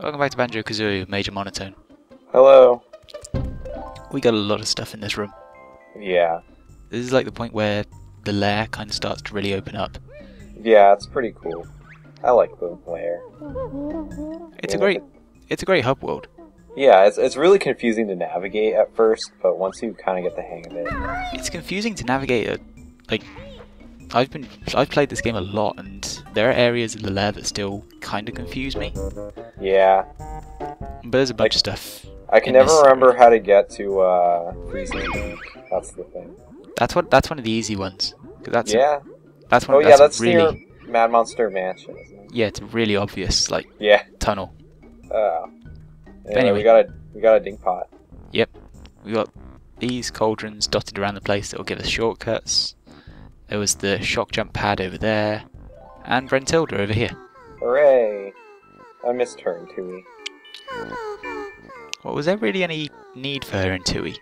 Welcome back to Banjo-Kazooie with Major Monotone. Hello. We got a lot of stuff in this room. Yeah. This is like the point where the lair kind of starts to really open up. Yeah, it's pretty cool. I like the lair. It's a great hub world. Yeah, it's really confusing to navigate at first, but once you kind of get the hang of it. It's confusing to navigate. Like, I've played this game a lot, and there are areas of the lair that still kind of confuse me. Yeah. But there's a bunch of stuff. I can never remember how to get to Freezing Peak. That's the thing. That's one of the easy ones. That's yeah. That's one. Oh yeah, that's really near Mad Monster Mansion, isn't it? Yeah, it's a really obvious tunnel. Anyway, we got a ding pot. Yep, we got these cauldrons dotted around the place that will give us shortcuts. There was the shock jump pad over there, and Brentilda over here. Hooray! I missed her in Tui. Well, was there really any need for her in Tui?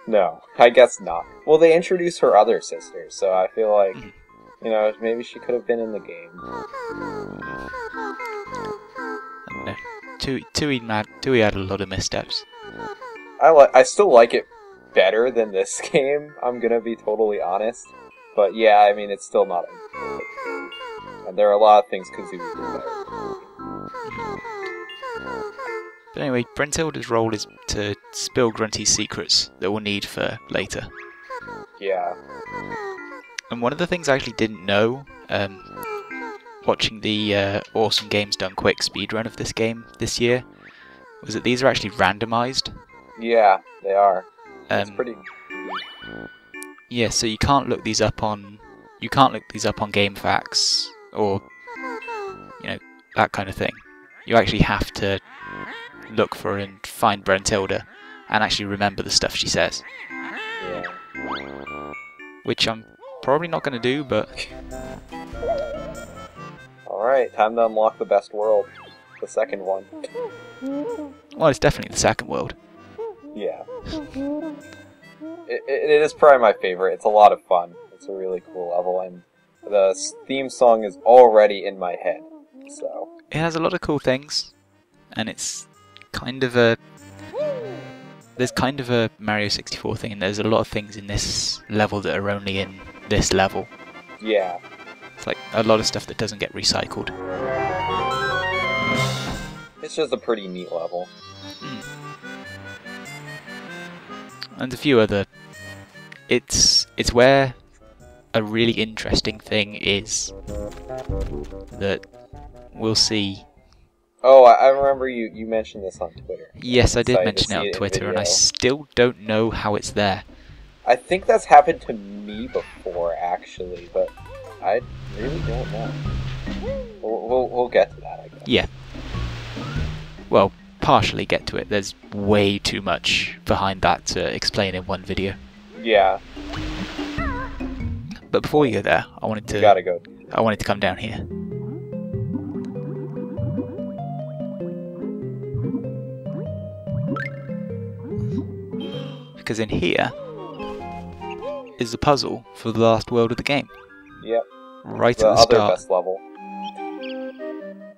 No, I guess not. Well, they introduced her other sisters, so I feel like, you know, maybe she could have been in the game. No. Tui had a lot of missteps. I still like it better than this game, I'm gonna be totally honest. But yeah, I mean, it's still not a good game. And there are a lot of things Kazooie do better. But anyway, Brentilda's role is to spill Grunty's secrets that we'll need for later. Yeah. And one of the things I actually didn't know, watching the Awesome Games Done Quick speedrun of this game this year, was that these are actually randomized. Yeah, they are. It's pretty. Yeah, so you can't look these up on GameFAQs or that kind of thing. You actually have to look for and find Brentilda and actually remember the stuff she says. Yeah. Which I'm probably not going to do, but Alright, time to unlock the best world. The second one. well, it's definitely the second world. Yeah. It is probably my favorite. It's a lot of fun. It's a really cool level, and the theme song is already in my head. So It has a lot of cool things, and it's kind of a... There's kind of a Mario 64 thing, and there's a lot of things in this level that are only in this level. yeah. It's like a lot of stuff that doesn't get recycled. It's just a pretty neat level. And a few other... It's where a really interesting thing is that we'll see. Oh, I remember you mentioned this on Twitter. Yes, I did Excited mention to it see on in Twitter, and I video. still don't know how it's there. I think that's happened to me before, actually, but I really don't know. We'll get to that, I guess. Yeah. Well, partially get to it. There's way too much behind that to explain in one video. Yeah. But before we go there, I wanted You gotta go. to come down here. Because in here is the puzzle for the last world of the game. Yep. Right The at the other start. best level.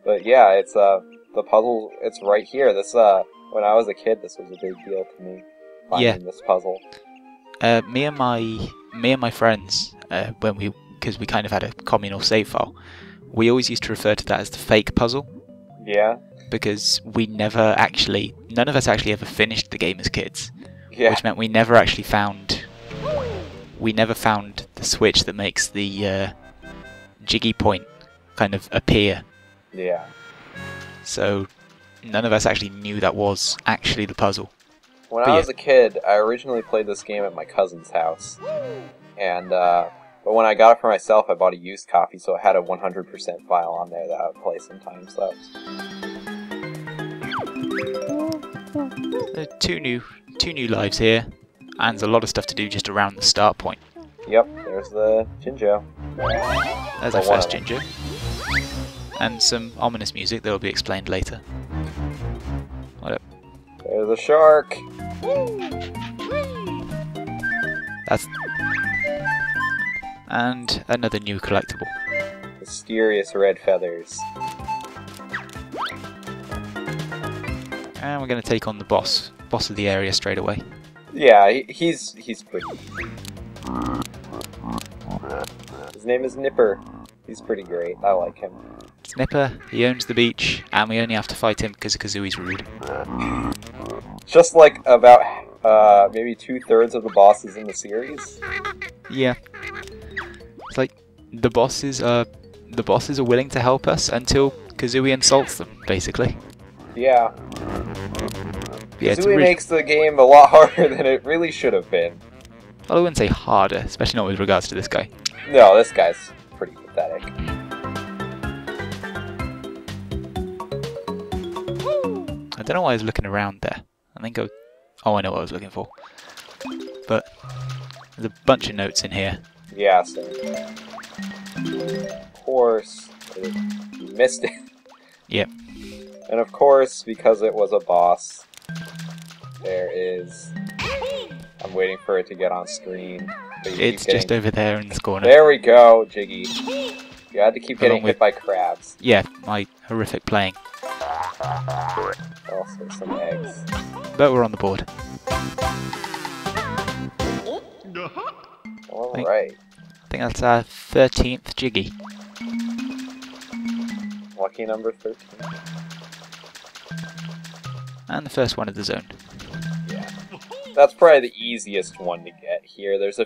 But yeah, it's the puzzle. It's right here. This when I was a kid, this was a big deal to me. Finding this puzzle. Me and my friends, because we kind of had a communal save file, we always used to refer to that as the fake puzzle. Yeah. Because none of us actually ever finished the game as kids. Yeah. Which meant we never found the switch that makes the jiggy point kind of appear. Yeah. So none of us actually knew that was actually the puzzle. When I was a kid, I originally played this game at my cousin's house, and but when I got it for myself, I bought a used copy, so I had a 100% file on there that I would play sometimes. So There are two new lives here, and there's a lot of stuff to do just around the start point. yep, there's the Jinjo. There's our first Ginger, and some ominous music that will be explained later. What up? There's a shark. And another new collectible. Mysterious red feathers. And we're going to take on the boss of the area straight away. Yeah, he's pretty easy. His name is Nipper. He's pretty great. I like him. Snipper, he owns the beach, and we only have to fight him because Kazooie's rude. Just like about maybe 2/3 of the bosses in the series. Yeah. It's like the bosses are willing to help us until Kazooie insults them, basically. Yeah. Yeah, Kazooie makes the game a lot harder than it really should have been. Well, I wouldn't say harder, especially not with regards to this guy. No, this guy's pretty pathetic. I don't know why I was looking around there. I think oh, I know what I was looking for. But there's a bunch of notes in here. Yeah, so of course you missed it. Yep. And of course, because it was a boss, there is... I'm waiting for it to get on screen. It's just over there in this corner. There we go, Jiggy. You had to keep getting hit by crabs. Yeah, my horrific playing. Also some eggs. But we're on the board. Alright. I think that's our 13th Jiggy. Lucky number 13. And the first one of the zone. Yeah. That's probably the easiest one to get here. There's a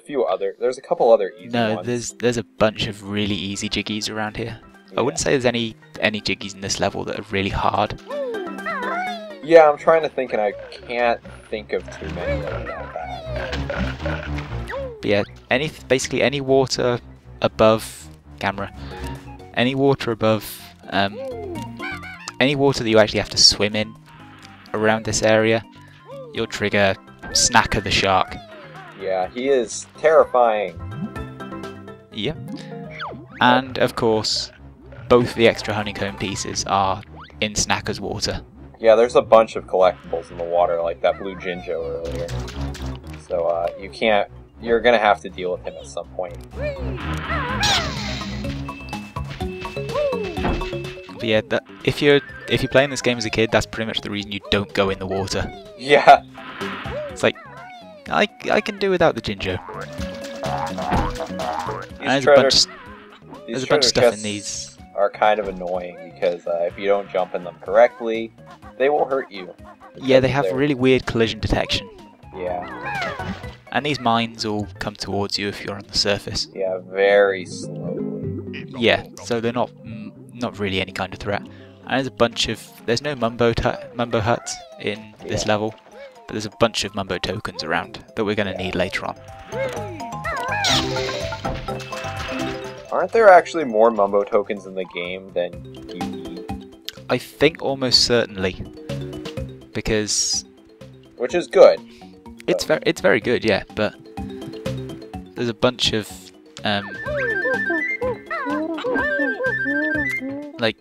couple other easy ones. No, there's a bunch of really easy Jiggies around here. Yeah. I wouldn't say there's any Jiggies in this level that are really hard. Yeah, I'm trying to think and I can't think of too many that are that bad. But yeah, basically any water above any water above any water that you actually have to swim in around this area, you'll trigger Snacker the shark. Yeah, he is terrifying. Yep. And of course, both the extra honeycomb pieces are in Snacker's water. Yeah, there's a bunch of collectibles in the water, like that blue Jinjo earlier. So you're gonna have to deal with him at some point. But yeah, if you're playing this game as a kid, that's pretty much the reason you don't go in the water. Yeah. It's like, I can do without the Jinjo. And there's a bunch of stuff in these. Are kind of annoying because if you don't jump in them correctly, they will hurt you. Yeah, they have really weird collision detection. Yeah. And these mines all come towards you if you're on the surface. Yeah, very slowly. Yeah, so they're not really any kind of threat. And there's no Mumbo Hut in this level, but there's a bunch of Mumbo tokens around that we're going to need later on. Aren't there actually more Mumbo tokens in the game than you need? I think almost certainly, because... Which is good. It's very good, yeah, but there's a bunch of like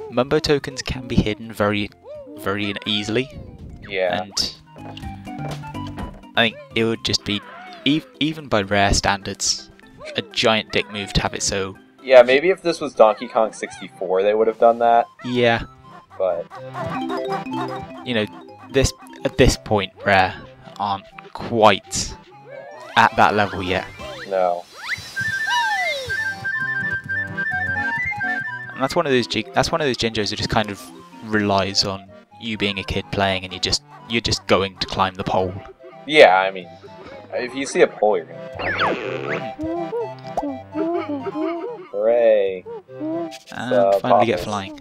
Mumbo tokens can be hidden very easily. Yeah. And I think it would just be even by rare standards a giant dick move to have it so. Yeah, maybe if this was Donkey Kong 64 they would have done that. Yeah. But you know, at this point rare aren't quite at that level yet. No. And that's one of those Jinjos that just kind of relies on you being a kid playing and you're just going to climb the pole. Yeah, I mean, if you see a pole, you're gonna climb it. Hooray! And finally get flying.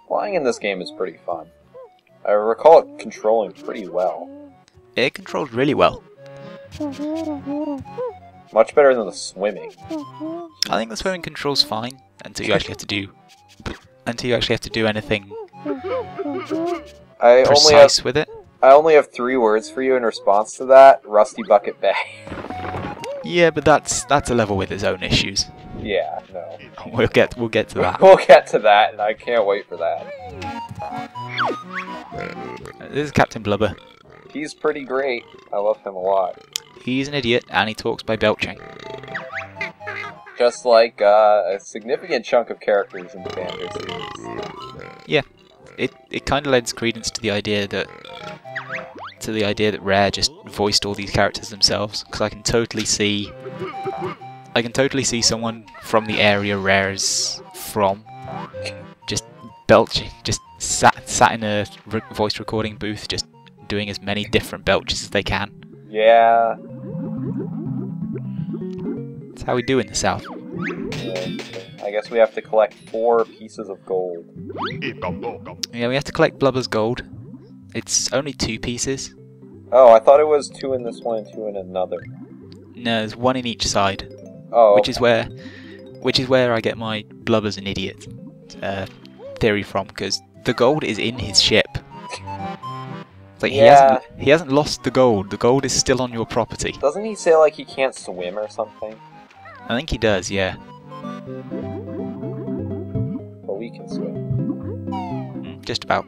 Flying in this game is pretty fun. I recall it controlling pretty well. It controls really well. Much better than the swimming. I think the swimming controls fine until you actually have to do anything precise with it. I only have 3 words for you in response to that. Rusty Bucket Bay. Yeah, but that's a level with its own issues. Yeah, no. We'll get to that. We'll get to that, and I can't wait for that. This is Captain Blubber. He's pretty great. I love him a lot. He's an idiot, and he talks by belching. Just like a significant chunk of characters in the Banjo series. Yeah, it kind of lends credence to the idea that Rare just voiced all these characters themselves. Because I can totally see someone from the area Rare is from just belching, just sat in a voice recording booth, just doing as many different belches as they can. Yeah. That's how we do in the South. Yeah. I guess we have to collect 4 pieces of gold. Yeah, we have to collect Blubber's gold. It's only 2 pieces. Oh, I thought it was 2 in this one and 2 in another. No, there's 1 in each side. Oh, which is where I get my Blubber's an idiot theory from, because the gold is in his ship. It's like he hasn't lost the gold. The gold is still on your property. Doesn't he say like he can't swim or something? I think he does, yeah. But we can swim. Just about.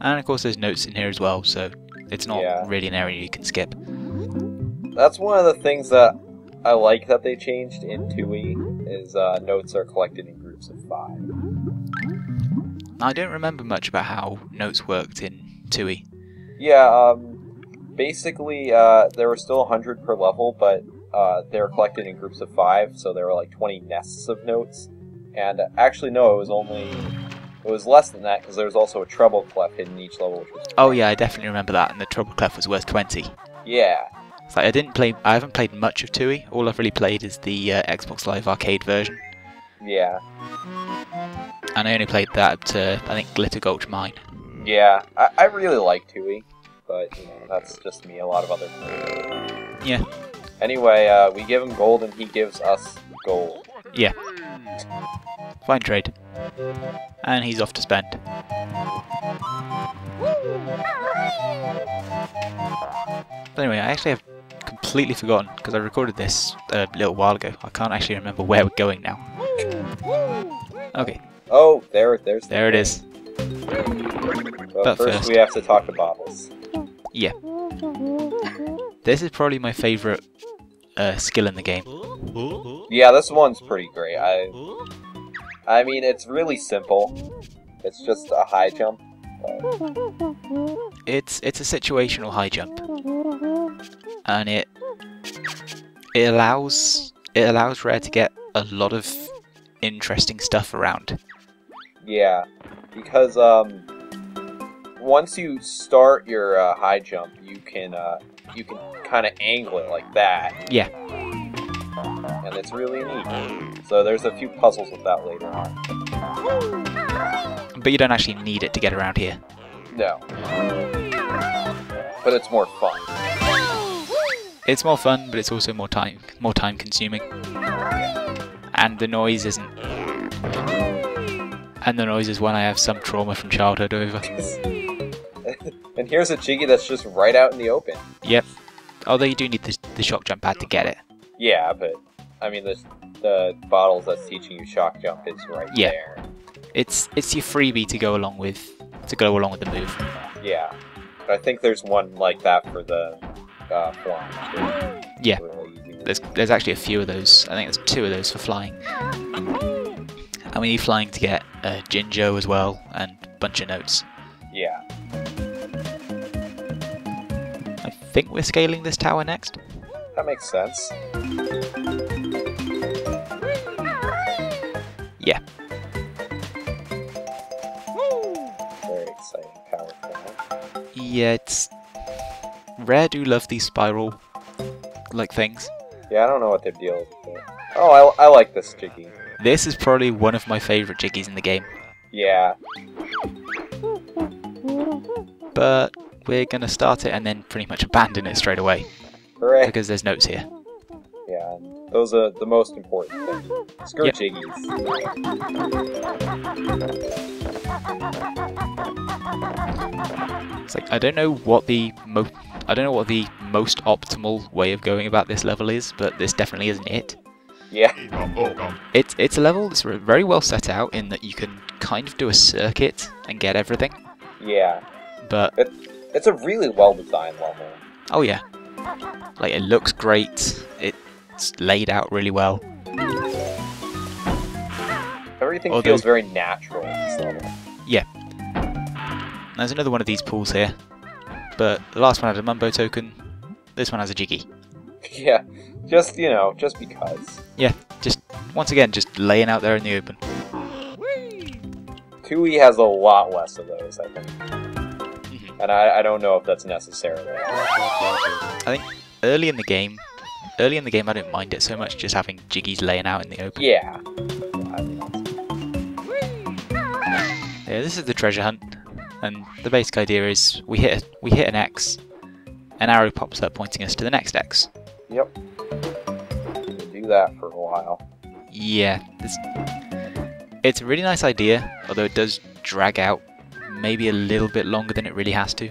And of course there's notes in here as well, so it's not really an area you can skip. That's one of the things that I like that they changed in 2E, is notes are collected in groups of 5. I don't remember much about how notes worked in 2E. Yeah, basically there were still 100 per level, but they were collected in groups of 5, so there were like 20 nests of notes. And actually, no, it was less than that, because there was also a treble clef hidden in each level, which was... Oh yeah, I definitely remember that, and the treble clef was worth 20. Yeah. It's like I haven't played much of 2E. All I've really played is the Xbox Live Arcade version. Yeah. And I only played that up to, I think, Glitter Gulch Mine. Yeah, I really like 2E, but, you know, that's just me. A lot of other players. Yeah. Anyway, we give him gold and he gives us gold. Yeah. Fine trade. And he's off to spend. But anyway, I actually have completely forgotten, because I recorded this a little while ago. I can't actually remember where we're going now. Okay. Oh, there it is. But first we have to talk to Bobbles. Yeah. This is probably my favourite skill in the game. Yeah, this one's pretty great. I mean, it's really simple. It's just a high jump. It's a situational high jump, and it allows Rare to get a lot of interesting stuff around. Yeah, because once you start your high jump, you can kind of angle it like that. Yeah. And it's really neat. So there's a few puzzles with that later on. But you don't actually need it to get around here. No. But it's more fun. It's more fun, but it's also more time consuming. And the noise isn't. And the noise is one I have some trauma from childhood over. And here's a Jiggy that's just right out in the open. Yep. Although you do need the shock jump pad to get it. Yeah, but I mean the bottles that's teaching you shock jump is right there. It's your freebie to go along with the move. Yeah. But I think there's one like that for the flying too. Yeah. There's actually a few of those. I think there's 2 of those for flying. And we need flying to get Jinjo as well, and a bunch of notes. Yeah. I think we're scaling this tower next. That makes sense. Yeah. Very exciting power plant. Yeah, it's... Rare do love these spiral-like things. Yeah, I don't know what their deal is with it. Oh, I like this Jiggy. This is probably one of my favourite Jiggies in the game. Yeah. But we're going to start it and then pretty much abandon it straight away. Hooray. Because there's notes here. Yeah, those are the most important things. Screw Jiggies. It's like, I don't know what the most optimal way of going about this level is, but this definitely isn't it. Yeah. It's a level that's very well set out in that you can kind of do a circuit and get everything. Yeah. But it's a really well designed level. Oh yeah. Like, it looks great. It's laid out really well. Everything feels very natural in this level. Yeah. There's another one of these pools here, but the last one had a Mumbo token. This one has a Jiggy. Yeah, just, you know, just because. Yeah, just, once again, just laying out there in the open. 2E has a lot less of those, I think. And I don't know if that's necessarily. I think early in the game, I don't mind it so much, just having Jiggies laying out in the open. Yeah. Yeah, this is the treasure hunt, and the basic idea is we hit an X, an arrow pops up pointing us to the next X. Yep. We'll do that for a while. Yeah, it's a really nice idea, although it does drag out maybe a little bit longer than it really has to.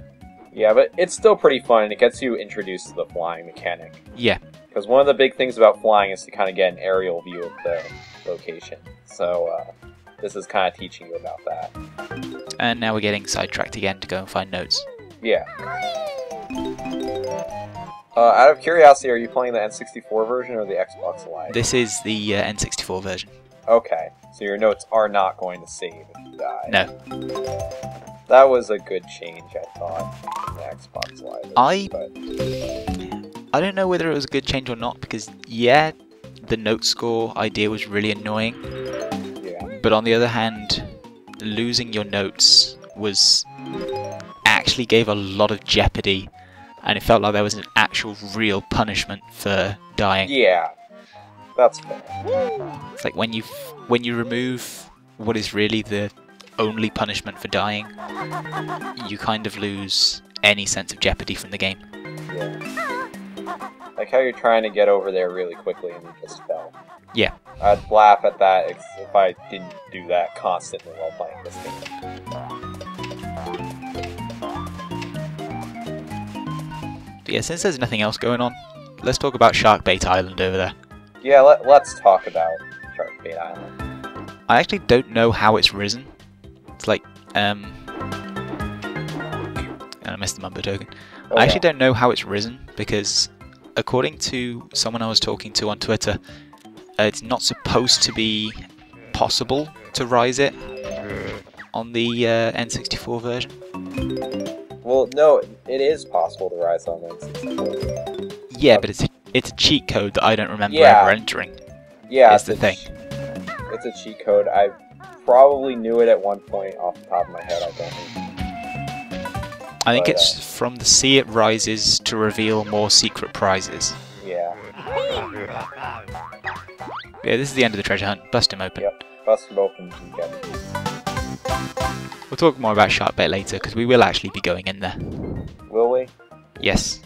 Yeah, but it's still pretty fun, and it gets you introduced to the flying mechanic. Yeah. Because one of the big things about flying is to kind of get an aerial view of the location. So, this is kind of teaching you about that. And now we're getting sidetracked again to go and find notes. Yeah. Out of curiosity, are you playing the N64 version or the Xbox Live? This is the N64 version. Okay, so your notes are not going to save if you die. No. That was a good change, I thought, in the Xbox Live. I don't know whether it was a good change or not, because, yeah, the note score idea was really annoying. Yeah. But on the other hand, losing your notes actually gave a lot of jeopardy, and it felt like there was an actual real punishment for dying. Yeah, that's fair. It's like when you remove what is really the only punishment for dying, you kind of lose any sense of jeopardy from the game. Yeah. Like how you're trying to get over there really quickly and you just fell. Yeah. I'd laugh at that if I didn't do that constantly while playing this game. But yeah, since there's nothing else going on, let's talk about Sharkbait Island over there. Yeah, let's talk about Sharkbait Island. I actually don't know how it's risen. It's like, I missed the Mumbo token. Oh, I actually don't know how it's risen, because according to someone I was talking to on Twitter, it's not supposed to be possible to rise it on the N64 version. Well, no, it is possible to rise on N64. Yeah, but it's a cheat code that I don't remember ever entering. Yeah, is the thing. It's a cheat code. I probably knew it at one point off the top of my head. I don't know. I think it's from the sea it rises to reveal more secret prizes. Yeah. Yeah, this is the end of the treasure hunt. Bust him open. Yep, bust him open and get it. We'll talk more about Sharkbait later, because we will actually be going in there. Will we? Yes.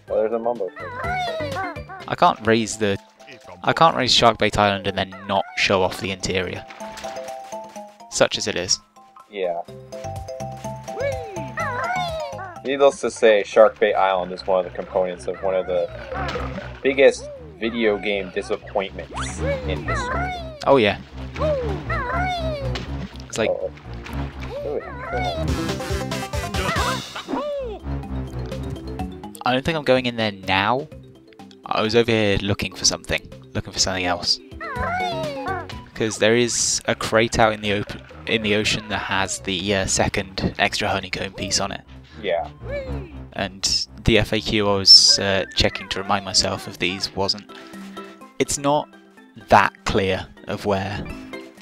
Well, there's a Mumbo thing. I can't raise Sharkbait Island and then not show off the interior. Such as it is. Yeah. Needless to say, Sharkbait Island is one of the components of one of the biggest video game disappointments in history. Oh yeah. It's like... I don't think I'm going in there now. I was over here looking for something else. Because there is a crate out in the ocean that has the second extra honeycomb piece on it. Yeah. And the FAQ I was checking to remind myself of these wasn't. It's not that clear of where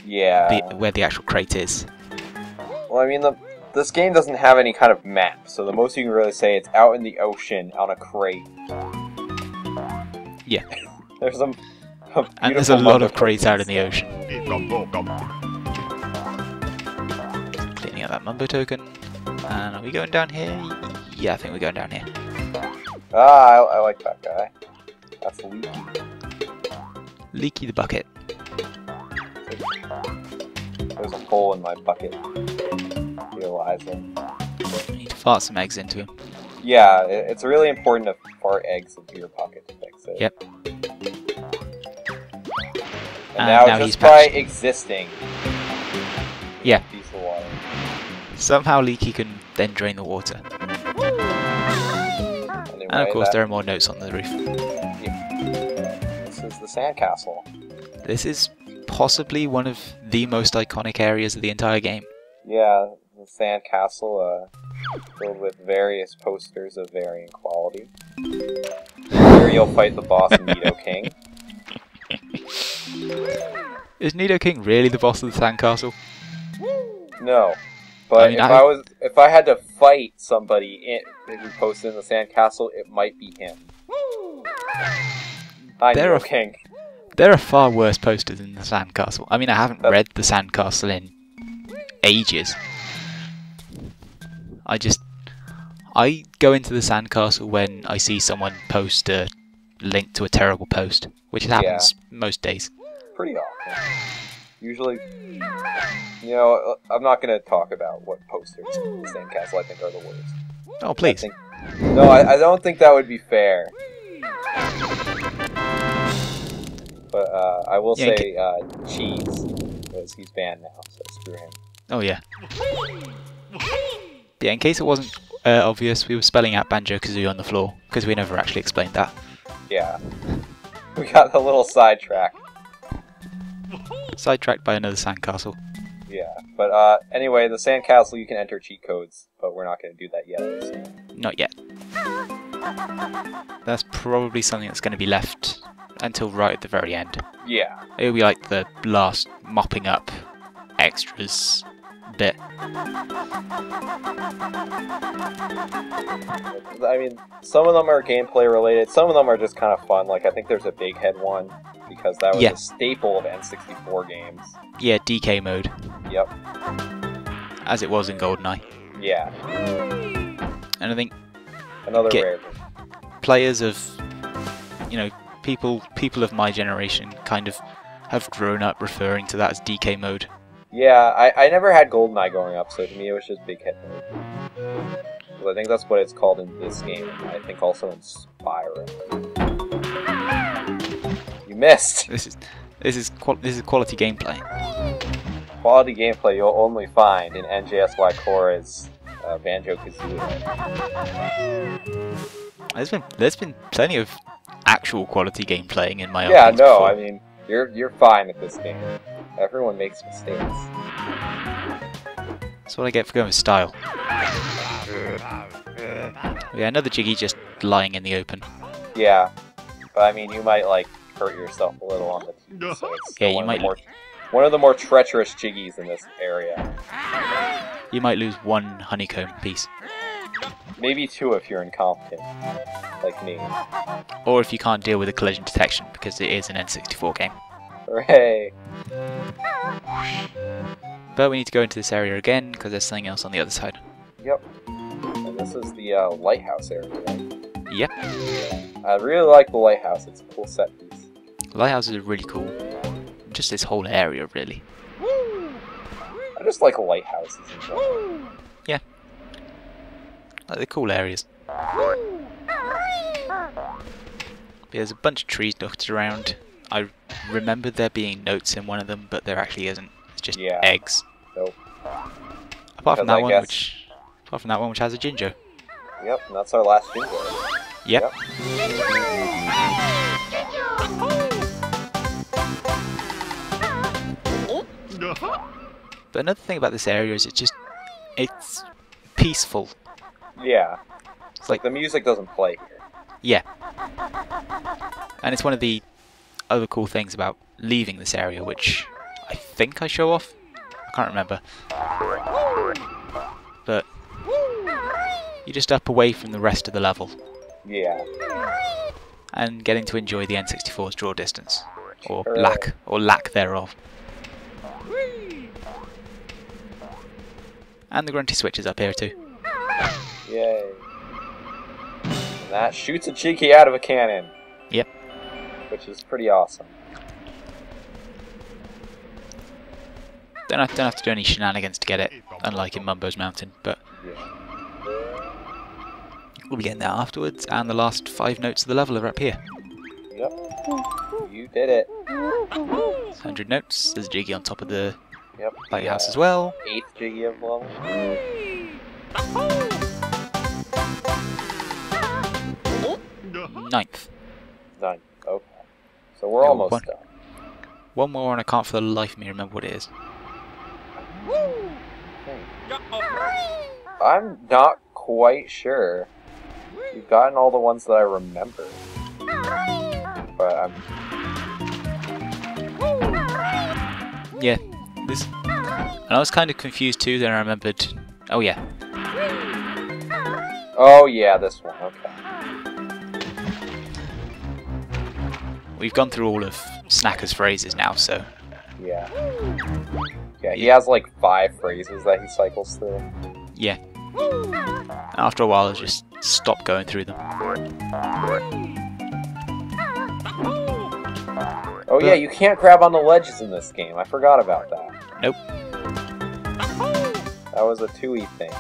the actual crate is. Well, I mean, this game doesn't have any kind of map, so the most you can really say it's out in the ocean on a crate. Yeah. There's and there's a lot of crates out in the ocean. Cleaning out that Mumbo token. And are we going down here? Yeah, I think we're going down here. Ah, I like that guy. That's Leaky. Leaky the bucket. There's a hole in my bucket. Realizing. I need to fart some eggs into him. Yeah, it's really important to fart eggs into your bucket to fix it. Yep. And now just by existing. Yeah. Piece of water. Somehow Leaky can then drain the water. Anyway, And of course there are more notes on the roof. Yeah. This is is the sandcastle. This is possibly one of the most iconic areas of the entire game. Yeah, the sandcastle, filled with various posters of varying quality. Here you'll fight the boss, Nido King. Is Nido King really the boss of the sandcastle? No, but I mean, if I had to fight somebody who posted in the sandcastle, it might be him. Hi, Nido King. There are far worse posters in the sandcastle. I mean, I haven't read the sandcastle in ages. I go into the sandcastle when I see someone post a link to a terrible post, which happens most days. Pretty often. Usually, you know, I'm not going to talk about what posters in the sandcastle I think are the worst. Oh, please. I don't think that would be fair. But I will say Cheese, because he's banned now, so screw him. Oh yeah. Yeah, in case it wasn't obvious, we were spelling out Banjo-Kazooie on the floor, because we never actually explained that. Yeah. We got a little sidetracked. Sidetracked by another sandcastle. Yeah, but anyway, the sandcastle you can enter cheat codes, but we're not going to do that yet. So. Not yet. That's probably something that's going to be left until right at the very end. Yeah. It'll be like the last mopping up extras bit. I mean, some of them are gameplay related, some of them are just kind of fun. Like, I think there's a Big Head one, because that was a staple of N64 games. Yeah, DK mode. Yep. As it was in GoldenEye. Yeah. And I think another rare players of, you know, people of my generation kind of have grown up referring to that as DK mode. Yeah, I never had GoldenEye growing up, so to me it was just Big Head mode. I think that's what it's called in this game, and I think also in Spyro. You missed! This is quality gameplay. Quality gameplay you'll only find in NJSY Cora's Banjo-Kazooie. There's been plenty of actual quality game playing in my own. Yeah, no, before. I mean, you're fine at this game. Everyone makes mistakes. That's what I get for going with style. Yeah, another Jiggy just lying in the open. Yeah, but I mean, you might like hurt yourself a little on the team, so it's you might. One of the more treacherous Jiggies in this area. You might lose one honeycomb piece. Maybe two if you're incompetent, like me. Or if you can't deal with the collision detection, because it is an N64 game. Hooray! But we need to go into this area again, because there's something else on the other side. Yep. And this is the lighthouse area, right? Yep. I really like the lighthouse, it's a cool set piece. Lighthouses are really cool. Just this whole area, really. I just like lighthouses in general. Yeah. Like the cool areas. There's a bunch of trees dotted around. I remember there being notes in one of them, but there actually isn't. It's just eggs. Nope. Apart from that one, which has a ginger. Yep, and that's our last ginger. Yep. But another thing about this area is it's peaceful. Yeah. It's like the music doesn't play here. Yeah. And it's one of the other cool things about leaving this area, which I think I show off. I can't remember. But you're just up away from the rest of the level. Yeah. And getting to enjoy the N64's draw distance. Or lack thereof. And the grunty switch is up here too. Yay. And that shoots a cheeky out of a cannon. Yep. Which is pretty awesome. Don't have to do any shenanigans to get it, unlike in Mumbo's Mountain, but we'll be getting that afterwards, and the last 5 notes of the level are up here. Yep. You did it. 100 notes, there's a Jiggy on top of the lighthouse as well. 8th Jiggy of the level. 9th. 9th, okay. So we're almost one, done. One more, and I can't for the life of me remember what it is. I'm not quite sure. You've gotten all the ones that I remember. But I'm... Yeah, this... And I was kind of confused too, then I remembered... Oh yeah. Oh yeah, this one, okay. We've gone through all of Snacker's phrases now, so... Yeah. Yeah, he has like 5 phrases that he cycles through. Yeah. After a while, I just stopped going through them. Oh yeah, you can't grab on the ledges in this game. I forgot about that. Nope. That was a 2E thing.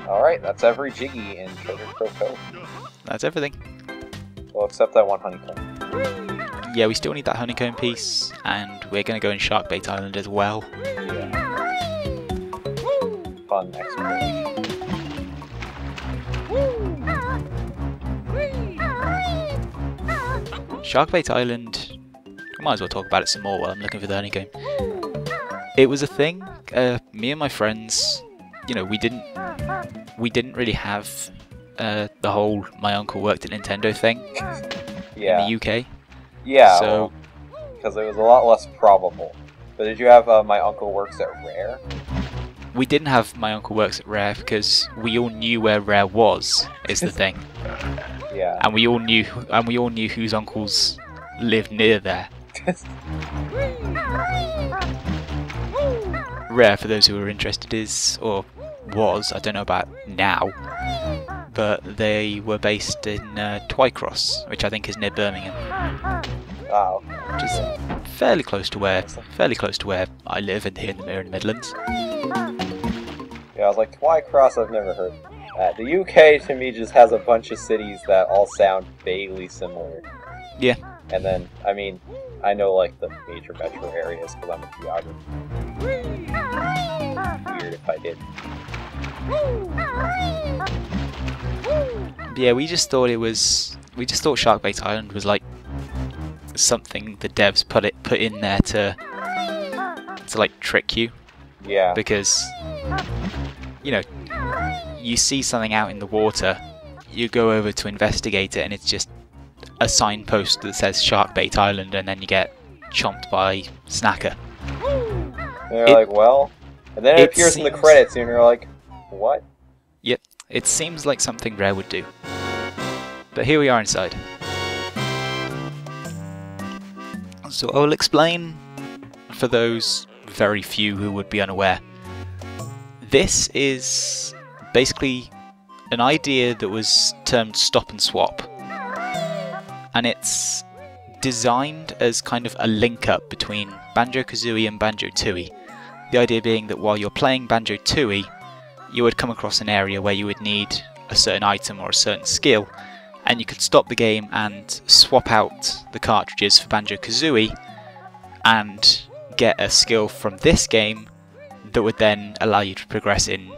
Alright, that's every Jiggy in Trove Cove. That's everything. Well, except that one honeycomb. Yeah, we still need that honeycomb piece, and we're going to go in Sharkbait Island as well. Yeah. Fun exploration. Sharkbait Island, I might as well talk about it some more while I'm looking for the honeycomb. It was a thing, me and my friends, you know, we didn't really have the whole my uncle worked at Nintendo thing Yeah. in the UK. Yeah, So, because it was a lot less probable. But did you have my uncle works at Rare? we didn't have my uncle works at Rare because we all knew where Rare was, is the thing. Yeah. And we all knew whose uncles lived near there. Rare, for those who are interested, is, or was, I don't know about now, but they were based in Twycross, which I think is near Birmingham. Wow. Which is fairly close to where I live here in the Midlands. Yeah, I was like, Twycross, I've never heard. The UK, to me, just has a bunch of cities that all sound vaguely similar. Yeah. And then, I mean, I know, like, the major metro areas, because I'm a geographer. Weird if I did. Yeah, we just thought Sharkbait Island was like something the devs put in there to like trick you. Yeah. Because, you know, you see something out in the water, you go over to investigate it, and it's just a signpost that says Sharkbait Island, and then you get chomped by Snacker. And you're like, well... And then it appears in the credits, and you're like, what? Yep, it seems like something Rare would do. But here we are inside. So I'll explain for those very few who would be unaware. This is basically an idea that was termed stop and swap. And it's designed as kind of a link up between Banjo-Kazooie and Banjo-Tooie. The idea being that while you're playing Banjo-Tooie, you would come across an area where you would need a certain item or a certain skill, and you could stop the game and swap out the cartridges for Banjo-Kazooie and get a skill from this game that would then allow you to progress in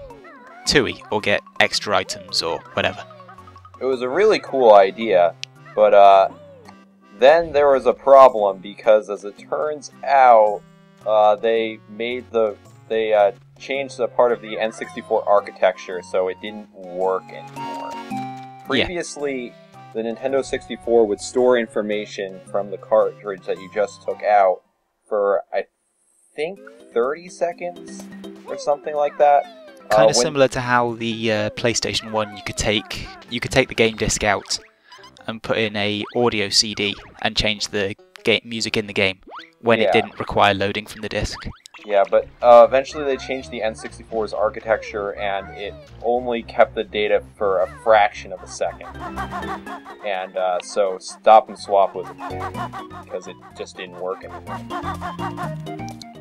Tooie or get extra items or whatever. It was a really cool idea, but then there was a problem because, as it turns out, they changed a part of the N64 architecture, so it didn't work anymore. Previously, the Nintendo 64 would store information from the cartridge that you just took out for, I think, 30 seconds or something like that. Kind of similar to how the PlayStation 1, you could take the game disc out and put in a audio CD and change the music in the game when it didn't require loading from the disc. Yeah, but eventually they changed the N64's architecture, and it only kept the data for a fraction of a second. And so stop and swap was a thing, because it just didn't work anymore.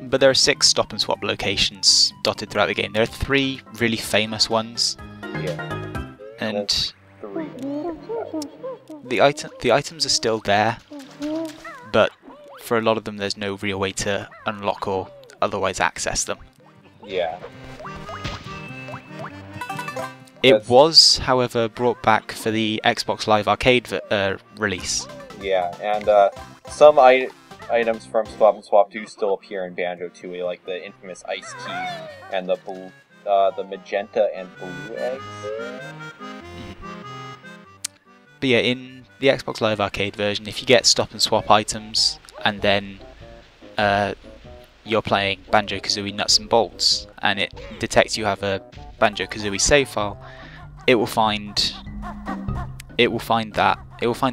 But there are 6 stop and swap locations dotted throughout the game. There are 3 really famous ones. Yeah. And 3. the items are still there, but for a lot of them there's no real way to unlock or otherwise access them. Yeah. It was, however, brought back for the Xbox Live Arcade release. Yeah, and some items from Swap and Swap do still appear in Banjo-Tooie, like the infamous ice key and the blue, the magenta and blue eggs. But yeah, in the Xbox Live Arcade version, if you get stop and swap items and then you're playing Banjo-Kazooie Nuts and Bolts and it detects you have a Banjo-Kazooie save file, it will find the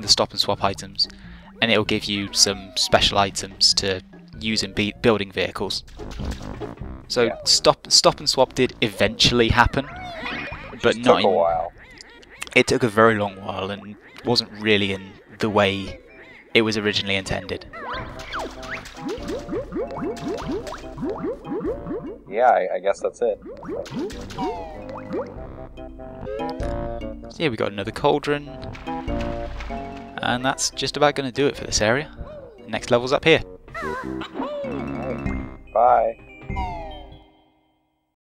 stop and swap items, and it will give you some special items to use in building vehicles. So yeah. Stop and swap did eventually happen, but not took a while. It took a very long while and wasn't really in the way it was originally intended. Yeah, I guess that's it. So yeah, we got another cauldron, and that's just about going to do it for this area. Next level's up here. Bye.